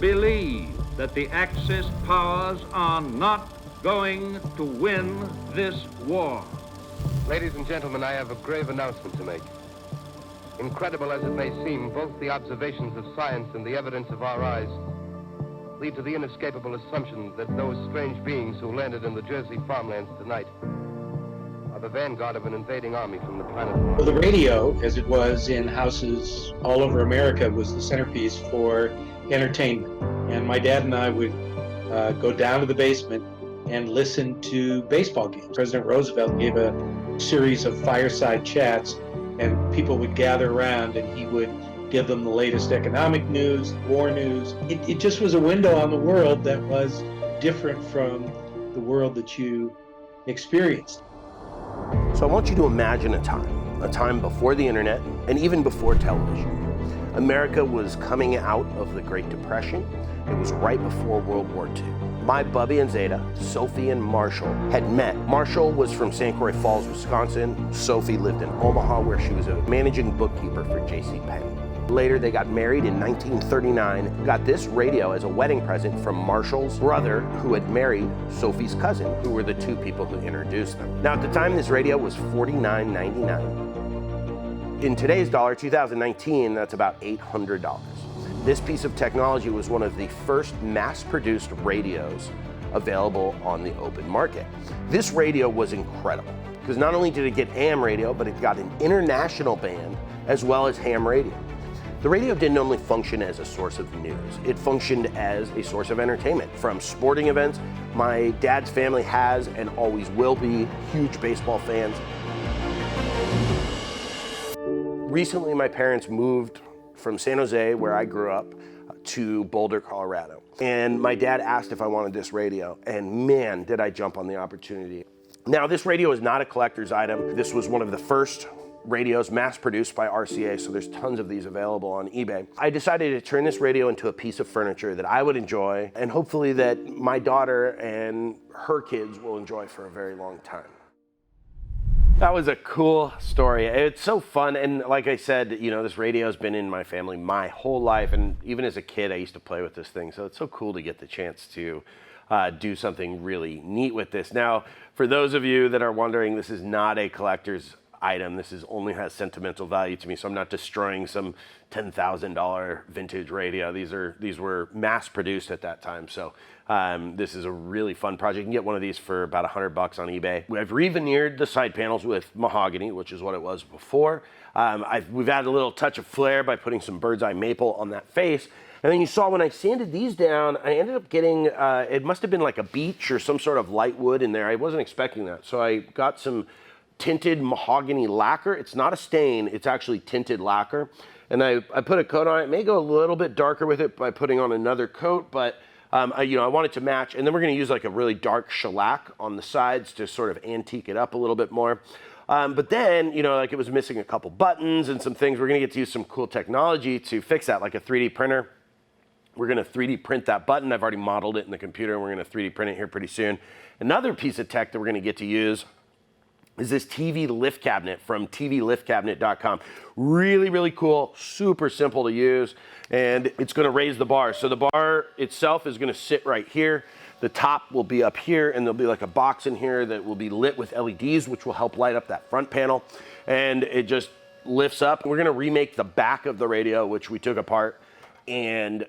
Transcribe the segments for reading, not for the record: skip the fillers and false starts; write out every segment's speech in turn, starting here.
believe that the Axis powers are not going to win this war. Ladies and gentlemen, I have a grave announcement to make. Incredible as it may seem, both the observations of science and the evidence of our eyes lead to the inescapable assumption that those strange beings who landed in the Jersey farmlands tonight are the vanguard of an invading army from the planet Mars. The radio, as it was in houses all over America, was the centerpiece for entertainment. And my dad and I would go down to the basement and listen to baseball games. President Roosevelt gave a series of fireside chats, and people would gather around and he would give them the latest economic news, war news. It just was a window on the world that was different from the world that you experienced. So I want you to imagine a time before the internet and even before television. America was coming out of the Great Depression. It was right before World War II. My Bubby and Zeta, Sophie and Marshall, had met. Marshall was from St. Croix Falls, Wisconsin. Sophie lived in Omaha, where she was a managing bookkeeper for J.C. Penney. Later, they got married in 1939, got this radio as a wedding present from Marshall's brother, who had married Sophie's cousin, who were the two people who introduced them. Now, at the time, this radio was $49.99. In today's dollar, 2019, that's about $800. This piece of technology was one of the first mass-produced radios available on the open market. This radio was incredible, because not only did it get AM radio, but it got an international band as well as ham radio. The radio didn't only function as a source of news, it functioned as a source of entertainment. From sporting events, my dad's family has and always will be huge baseball fans. Recently, my parents moved from San Jose, where I grew up, to Boulder, Colorado. And my dad asked if I wanted this radio, and man, did I jump on the opportunity. Now, this radio is not a collector's item. This was one of the first radios mass-produced by RCA, so there's tons of these available on eBay. I decided to turn this radio into a piece of furniture that I would enjoy, and hopefully that my daughter and her kids will enjoy for a very long time. That was a cool story. It's so fun, and like I said, you know, this radio has been in my family my whole life, and even as a kid, I used to play with this thing, so it's so cool to get the chance to do something really neat with this. Now, for those of you that are wondering, this is not a collector's item. This only has sentimental value to me, so I'm not destroying some $10,000 vintage radio. These were mass produced at that time, so this is a really fun project. You can get one of these for about $100 on eBay. I've re-veneered the side panels with mahogany, which is what it was before. We've added a little touch of flair by putting some bird's eye maple on that face. And then you saw when I sanded these down, I ended up getting, it must have been like a beech or some sort of light wood in there. I wasn't expecting that. So I got some tinted mahogany lacquer. It's not a stain, it's actually tinted lacquer. And I put a coat on it. It may go a little bit darker with it by putting on another coat, but I want it to match. And then we're gonna use like a really dark shellac on the sides to sort of antique it up a little bit more. But then, like it was missing a couple buttons and some things. We're gonna get to use some cool technology to fix that, like a 3D printer. We're gonna 3D print that button. I've already modeled it in the computer, and we're gonna 3D print it here pretty soon. Another piece of tech that we're gonna get to use is this TV lift cabinet from tvliftcabinet.com. Really, really cool, super simple to use, and it's gonna raise the bar. So the bar itself is gonna sit right here. The top will be up here, and there'll be like a box in here that will be lit with LEDs, which will help light up that front panel. And it just lifts up. We're gonna remake the back of the radio, which we took apart, and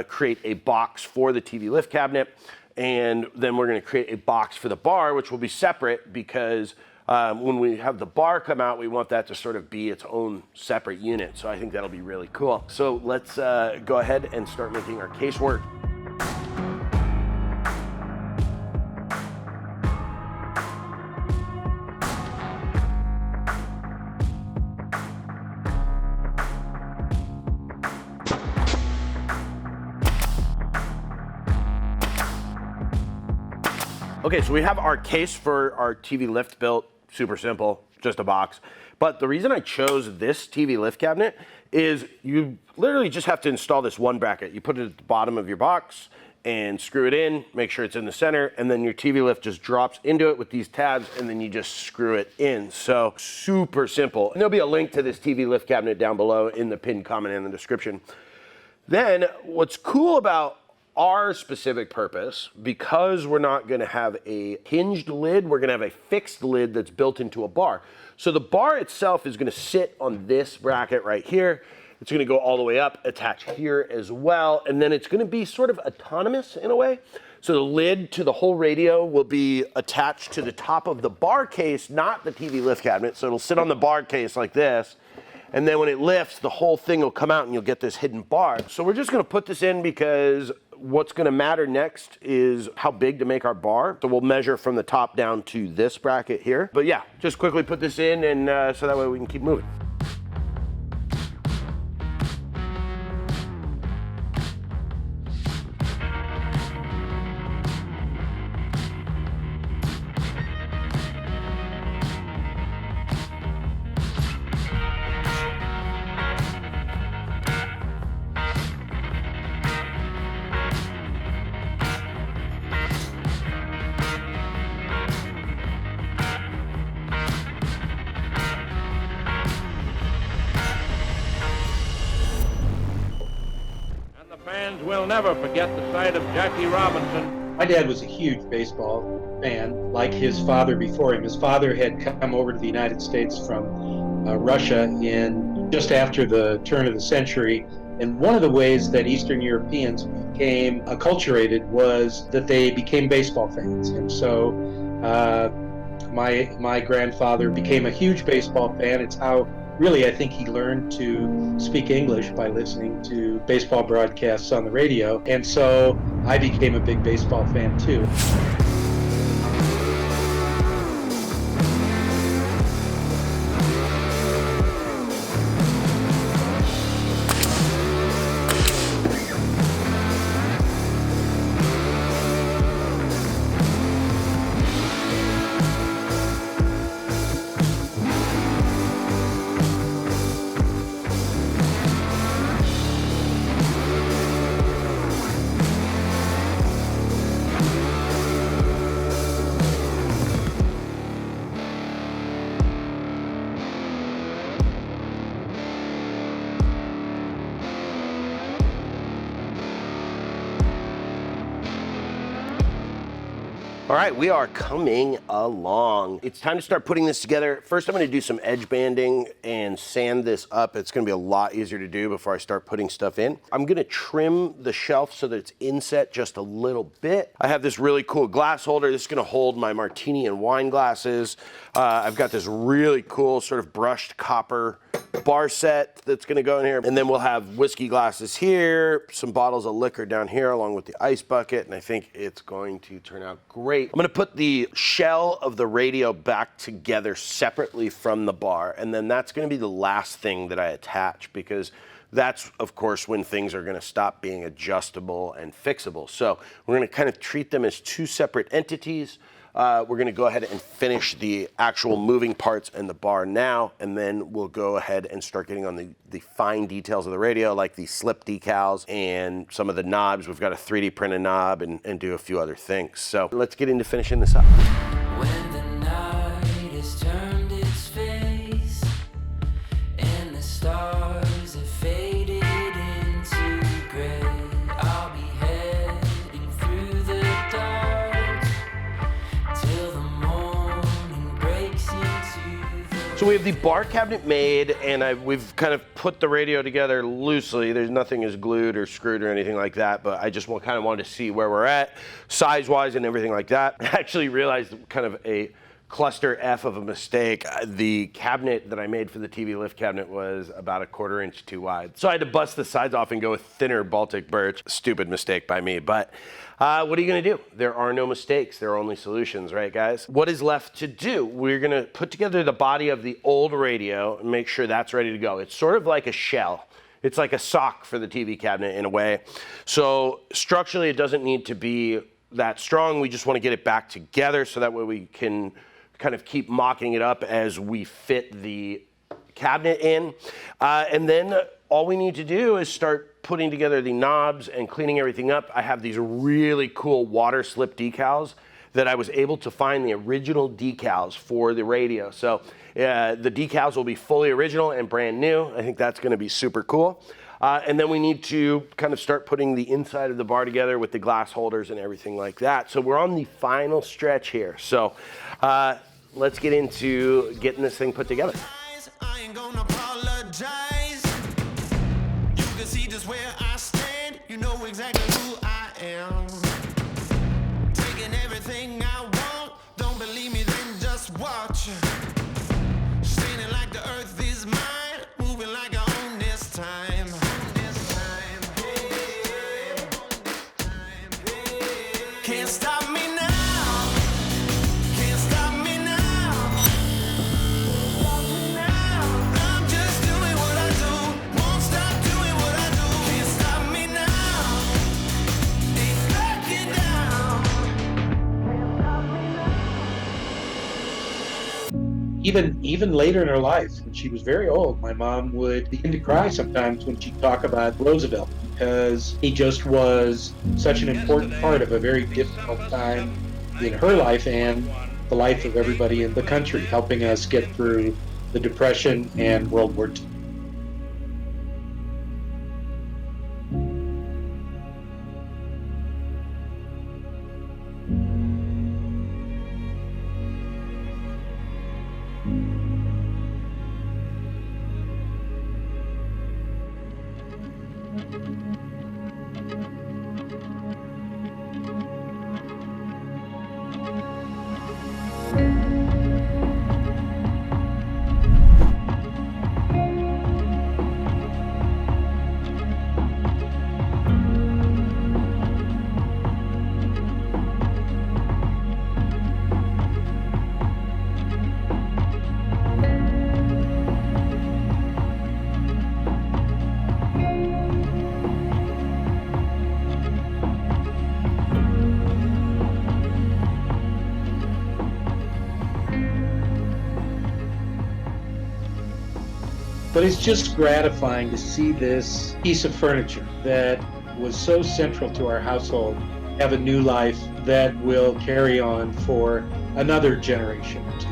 create a box for the TV lift cabinet. And then we're gonna create a box for the bar, which will be separate because when we have the bar come out, we want that to sort of be its own separate unit. So I think that'll be really cool. So let's go ahead and start making our case work. Okay, so we have our case for our TV lift built, super simple, just a box. But the reason I chose this TV lift cabinet is you literally just have to install this one bracket. You put it at the bottom of your box and screw it in, make sure it's in the center, and then your TV lift just drops into it with these tabs, and then you just screw it in. So super simple. And there'll be a link to this TV lift cabinet down below in the pinned comment and the description. Then what's cool about our specific purpose, because we're not gonna have a hinged lid, we're gonna have a fixed lid that's built into a bar. So the bar itself is gonna sit on this bracket right here. It's gonna go all the way up, attach here as well, and then it's gonna be sort of autonomous in a way. So the lid to the whole radio will be attached to the top of the bar case, not the TV lift cabinet. So it'll sit on the bar case like this. And then when it lifts, the whole thing will come out and you'll get this hidden bar. So we're just gonna put this in because what's gonna matter next is how big to make our bar. So we'll measure from the top down to this bracket here. But yeah, just quickly put this in and so that way we can keep moving. Fans will never forget the sight of Jackie Robinson. My dad was a huge baseball fan, like his father before him. His father had come over to the United States from Russia in just after the turn of the century. And one of the ways that Eastern Europeans became acculturated was that they became baseball fans. And so my grandfather became a huge baseball fan. It's how really I think he learned to speak English by listening to baseball broadcasts on the radio. And so I became a big baseball fan too. All right, we are coming along. It's time to start putting this together. First, I'm gonna do some edge banding and sand this up. It's gonna be a lot easier to do before I start putting stuff in. I'm gonna trim the shelf so that it's inset just a little bit. I have this really cool glass holder. This is gonna hold my martini and wine glasses. I've got this really cool sort of brushed copper bar set that's gonna go in here. And then we'll have whiskey glasses here, some bottles of liquor down here along with the ice bucket. And I think it's going to turn out great. I'm gonna put the shell of the radio back together separately from the bar. And then that's gonna be the last thing that I attach, because that's, of course, when things are gonna stop being adjustable and fixable. So we're gonna kind of treat them as two separate entities. We're gonna go ahead and finish the actual moving parts and the bar now, and then we'll go ahead and start getting on the fine details of the radio, like the slip decals and some of the knobs. We've got a 3D printed knob and do a few other things. So let's get into finishing this up. When the night has turned its face and the stars have faded into gray, I'll be heading through the dark till the morning breaks into the... So we have the bar cabinet made, and we've kind of put the radio together loosely. There's nothing is glued or screwed or anything like that, but I just kind of wanted to see where we're at, size-wise and everything like that. I actually realized kind of a cluster F of a mistake. The cabinet that I made for the TV lift cabinet was about a 1/4 inch too wide. So I had to bust the sides off and go with thinner Baltic birch. Stupid mistake by me, but what are you gonna do? There are no mistakes, there are only solutions, right guys? What is left to do? We're gonna put together the body of the old radio and make sure that's ready to go. It's sort of like a shell. It's like a sock for the TV cabinet in a way. So structurally it doesn't need to be that strong. We just wanna get it back together so that way we can kind of keep mocking it up as we fit the cabinet in. And then all we need to do is start putting together the knobs and cleaning everything up. I have these really cool water slip decals that I was able to find the original decals for the radio. So the decals will be fully original and brand new. I think that's gonna be super cool. And then we need to kind of start putting the inside of the bar together with the glass holders and everything like that. So we're on the final stretch here. So let's get into getting this thing put together. I ain't gonna apologize. You can see just where I stand. You know exactly who I am. Taking everything I want. Don't believe me, then just watch. Standing like the earth is mine. Moving like I own this time. Can't stop me now. Can't stop me now. I'm just doing what I do. Won't stop doing what I do. Can't stop me now. Ain't backing down. Can't stop me now. Even later in her life, when she was very old, my mom would begin to cry sometimes when she'd talk about Roosevelt, because he just was such an important part of a very difficult time in her life and the life of everybody in the country, helping us get through the Depression and World War II. But it's just gratifying to see this piece of furniture that was so central to our household have a new life that will carry on for another generation or two.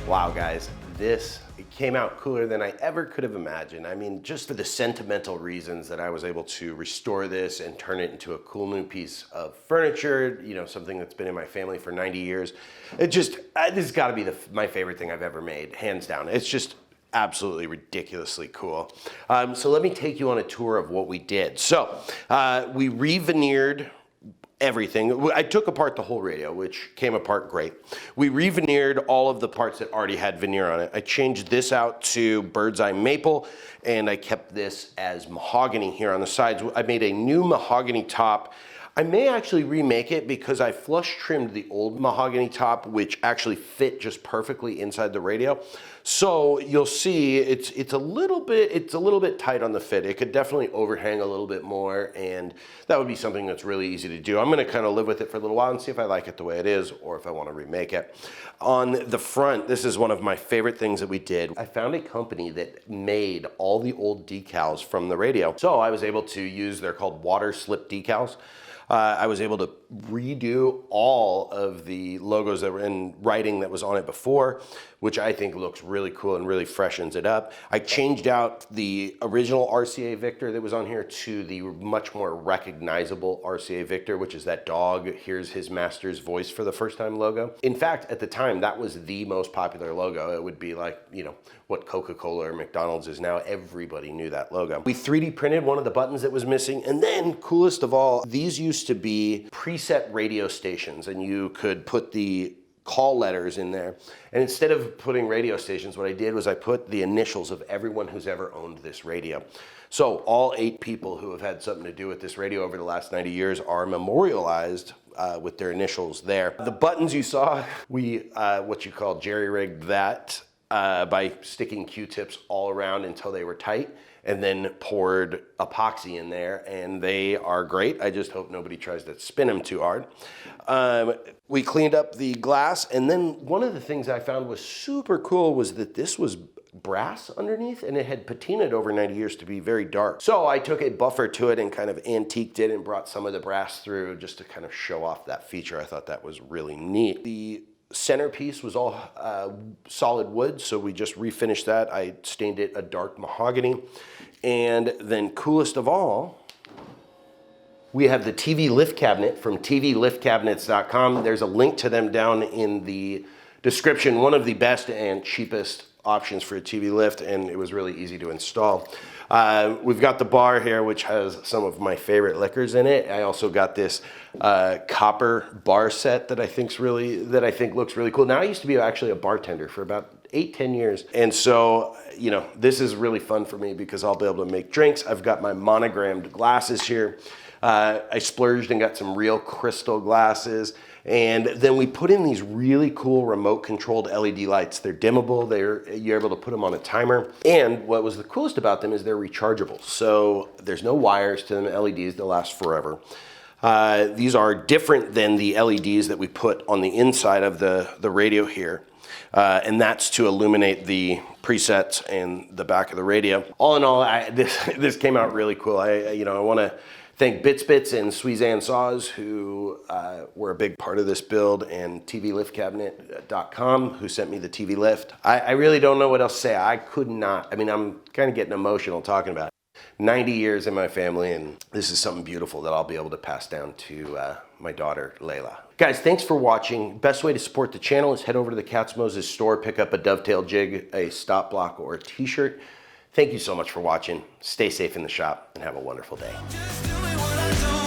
Wow, guys, this came out cooler than I ever could have imagined. I mean, just for the sentimental reasons that I was able to restore this and turn it into a cool new piece of furniture, you know, something that's been in my family for 90 years. It just, this has got to be my favorite thing I've ever made, hands down. It's just absolutely ridiculously cool. So let me take you on a tour of what we did. So we re-veneered everything. I took apart the whole radio, which came apart great. We re-veneered all of the parts that already had veneer on it. I changed this out to bird's eye maple, and I kept this as mahogany here on the sides. I made a new mahogany top. I may actually remake it because I flush trimmed the old mahogany top, which actually fit just perfectly inside the radio. So you'll see it's a little bit tight on the fit. It could definitely overhang a little bit more, and that would be something that's really easy to do. I'm gonna kind of live with it for a little while and see if I like it the way it is or if I want to remake it. On the front, this is one of my favorite things that we did. I found a company that made all the old decals from the radio. So I was able to use, they're called water slip decals. I was able to redo all of the logos that were in writing that was on it before, which I think looks really cool and really freshens it up. I changed out the original RCA Victor that was on here to the much more recognizable RCA Victor, which is that dog hears his master's voice for the first time logo. In fact, at the time, that was the most popular logo. It would be like, you know, what Coca-Cola or McDonald's is now. Everybody knew that logo. We 3D printed one of the buttons that was missing, and then, coolest of all, these used to be preset radio stations, and you could put the call letters in there. And instead of putting radio stations, what I did was I put the initials of everyone who's ever owned this radio. So all 8 people who have had something to do with this radio over the last 90 years are memorialized with their initials there. The buttons you saw, we what you call jerry-rigged that by sticking Q-tips all around until they were tight, and then poured epoxy in there, and they are great. I just hope nobody tries to spin them too hard. We cleaned up the glass, and then one of the things I found was super cool was that this was brass underneath, and it had patinaed over 90 years to be very dark. So I took a buffer to it and kind of antiqued it and brought some of the brass through just to kind of show off that feature. I thought that was really neat. The centerpiece was all solid wood, so we just refinished that. I stained it a dark mahogany. And then coolest of all, we have the TV lift cabinet from tvliftcabinets.com. There's a link to them down in the description. One of the best and cheapest options for a TV lift, and it was really easy to install. We've got the bar here, which has some of my favorite liquors in it. I also got this copper bar set that I think looks really cool. Now, I used to be actually a bartender for about 8-10 years, and so this is really fun for me because I'll be able to make drinks. I've got my monogrammed glasses here. I splurged and got some real crystal glasses. And then we put in these really cool remote controlled LED lights. They're dimmable, you're able to put them on a timer. And what was the coolest about them is they're rechargeable. So there's no wires to them, LEDs, they'll last forever. These are different than the LEDs that we put on the inside of the radio here. And that's to illuminate the presets and the back of the radio. All in all, this came out really cool. I want to thank Bits and Suizanne Saws, who were a big part of this build, and tvliftcabinet.com, who sent me the TV lift. I really don't know what else to say. I'm kind of getting emotional talking about it. 90 years in my family, and this is something beautiful that I'll be able to pass down to my daughter, Layla. Guys, thanks for watching. Best way to support the channel is head over to the Katz-Moses store, pick up a dovetail jig, a stop block, or a t-shirt. Thank you so much for watching. Stay safe in the shop and have a wonderful day. Just doing what I do.